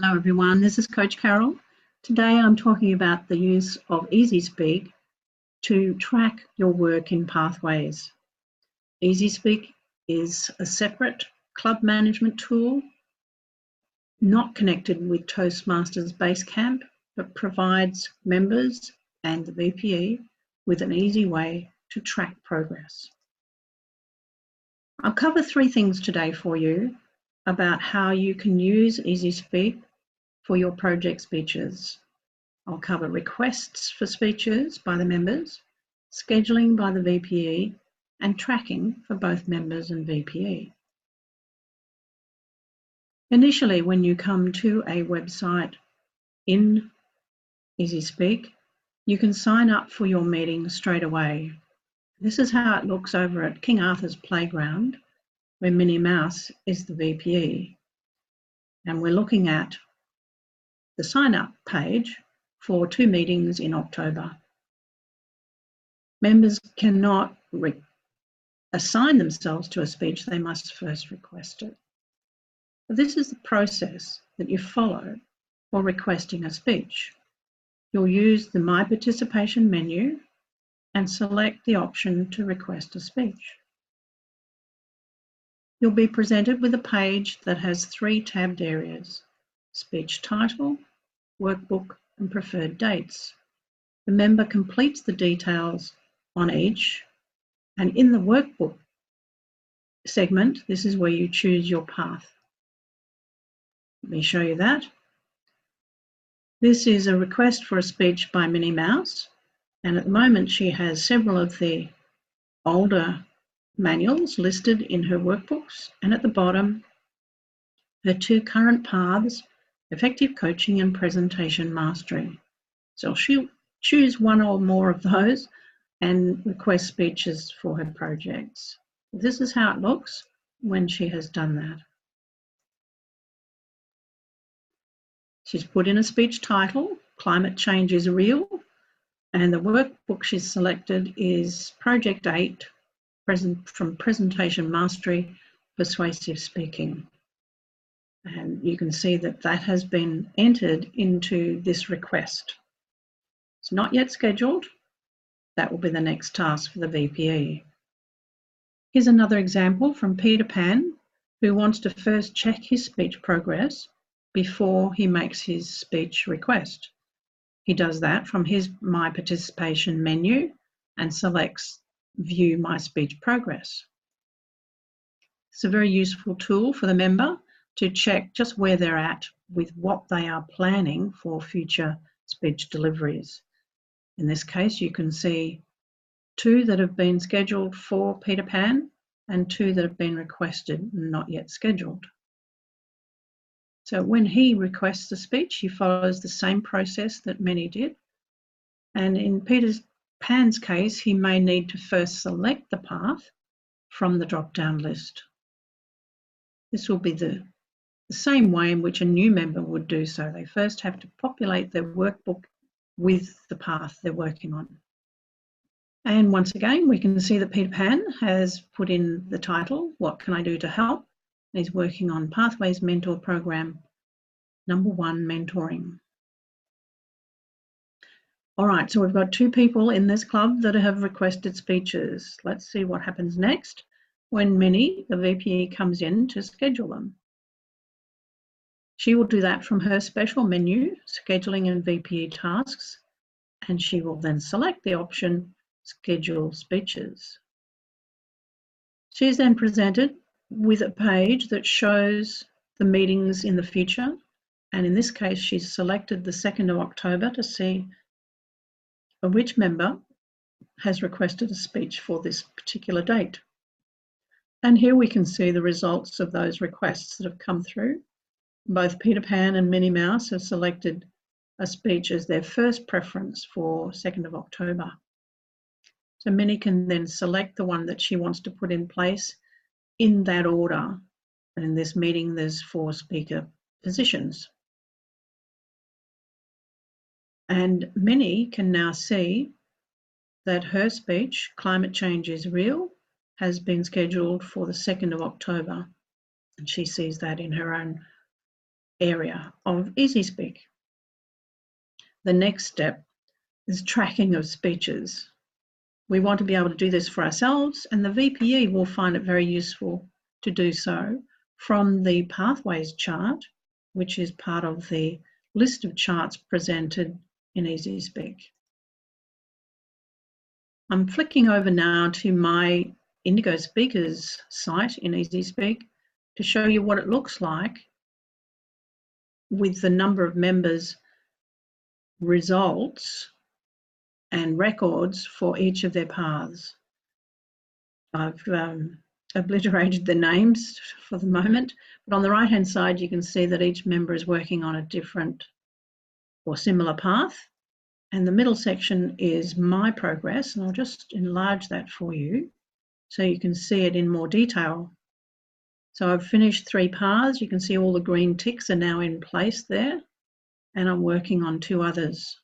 Hello everyone, this is Coach Carole. Today I'm talking about the use of EasySpeak to track your work in pathways. EasySpeak is a separate club management tool, not connected with Toastmasters Basecamp, but provides members and the VPE with an easy way to track progress. I'll cover three things today for you about how you can use EasySpeak for your project speeches. I'll cover requests for speeches by the members, scheduling by the VPE, and tracking for both members and VPE. Initially, when you come to a website in EasySpeak, you can sign up for your meeting straight away. This is how it looks over at King Arthur's Playground, where Minnie Mouse is the VPE. And we're looking at the sign-up page for 2 meetings in October. Members cannot assign themselves to a speech, they must first request it. This is the process that you follow for requesting a speech. You'll use the My Participation menu and select the option to request a speech. You'll be presented with a page that has 3 tabbed areas: speech title, workbook, and preferred dates. The member completes the details on each, and in the workbook segment, this is where you choose your path. Let me show you that. This is a request for a speech by Minnie Mouse, and at the moment she has several of the older manuals listed in her workbooks, and at the bottom, her 2 current paths: effective coaching and presentation mastery. So she'll choose one or more of those and request speeches for her projects. This is how it looks when she has done that. She's put in a speech title, Climate Change is Real, and the workbook she's selected is Project 8, from Presentation Mastery, Persuasive Speaking. And you can see that that has been entered into this request. It's not yet scheduled. That will be the next task for the VPE. Here's another example from Peter Pan, who wants to first check his speech progress before he makes his speech request. He does that from his My Participation menu and selects View My Speech Progress. It's a very useful tool for the member to check just where they're at with what they are planning for future speech deliveries. In this case, you can see 2 that have been scheduled for Peter Pan and 2 that have been requested and not yet scheduled. So when he requests a speech, he follows the same process that Minnie did. And in Peter Pan's case, he may need to first select the path from the drop-down list. This will be the same way in which a new member would do so. They first have to populate their workbook with the path they're working on. And once again, we can see that Peter Pan has put in the title, What Can I Do to Help? And he's working on Pathways Mentor Program number 1, Mentoring. All right, so we've got 2 people in this club that have requested speeches. Let's see what happens next when Minnie, the VPE, comes in to schedule them. She will do that from her special menu, Scheduling and VPE Tasks, and she will then select the option, Schedule Speeches. She is then presented with a page that shows the meetings in the future, and in this case, she's selected the 2nd of October to see which member has requested a speech for this particular date. And here we can see the results of those requests that have come through. Both Peter Pan and Minnie Mouse have selected a speech as their first preference for 2nd of October. So Minnie can then select the one that she wants to put in place in that order. And in this meeting, there's 4 speaker positions. And Minnie can now see that her speech, Climate Change is Real, has been scheduled for the 2nd of October. And she sees that in her own area of EasySpeak. The next step is tracking of speeches. We want to be able to do this for ourselves, and the VPE will find it very useful to do so from the pathways chart, which is part of the list of charts presented in EasySpeak. I'm flicking over now to my Indigo Speakers site in EasySpeak to show you what it looks like with the number of members, results and records for each of their paths. I've obliterated the names for the moment, but on the right hand side you can see that each member is working on a different or similar path, and the middle section is my progress, and I'll just enlarge that for you so you can see it in more detail. So I've finished 3 paths. You can see all the green ticks are now in place there, and I'm working on 2 others.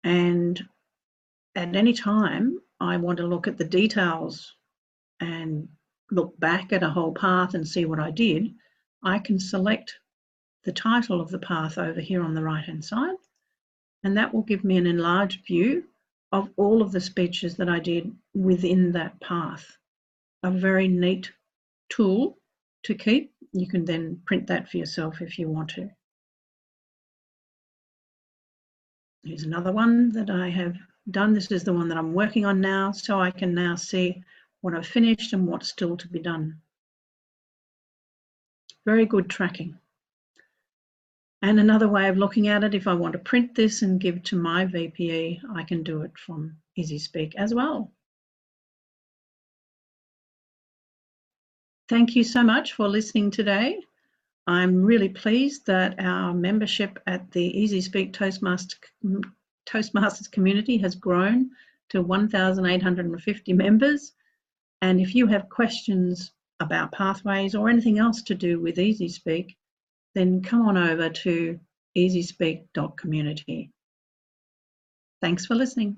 And at any time I want to look at the details and look back at a whole path and see what I did, I can select the title of the path over here on the right hand side, and that will give me an enlarged view of all of the speeches that I did within that path. A very neat tool to keep. You can then print that for yourself if you want to. Here's another one that I have done. This is the one that I'm working on now, so I can now see what I've finished and what's still to be done. Very good tracking. And another way of looking at it, if I want to print this and give to my VPE, I can do it from EasySpeak as well. Thank you so much for listening today. I'm really pleased that our membership at the EasySpeak Toastmasters community has grown to 1,850 members. And if you have questions about pathways or anything else to do with EasySpeak, then come on over to easyspeak.community. Thanks for listening.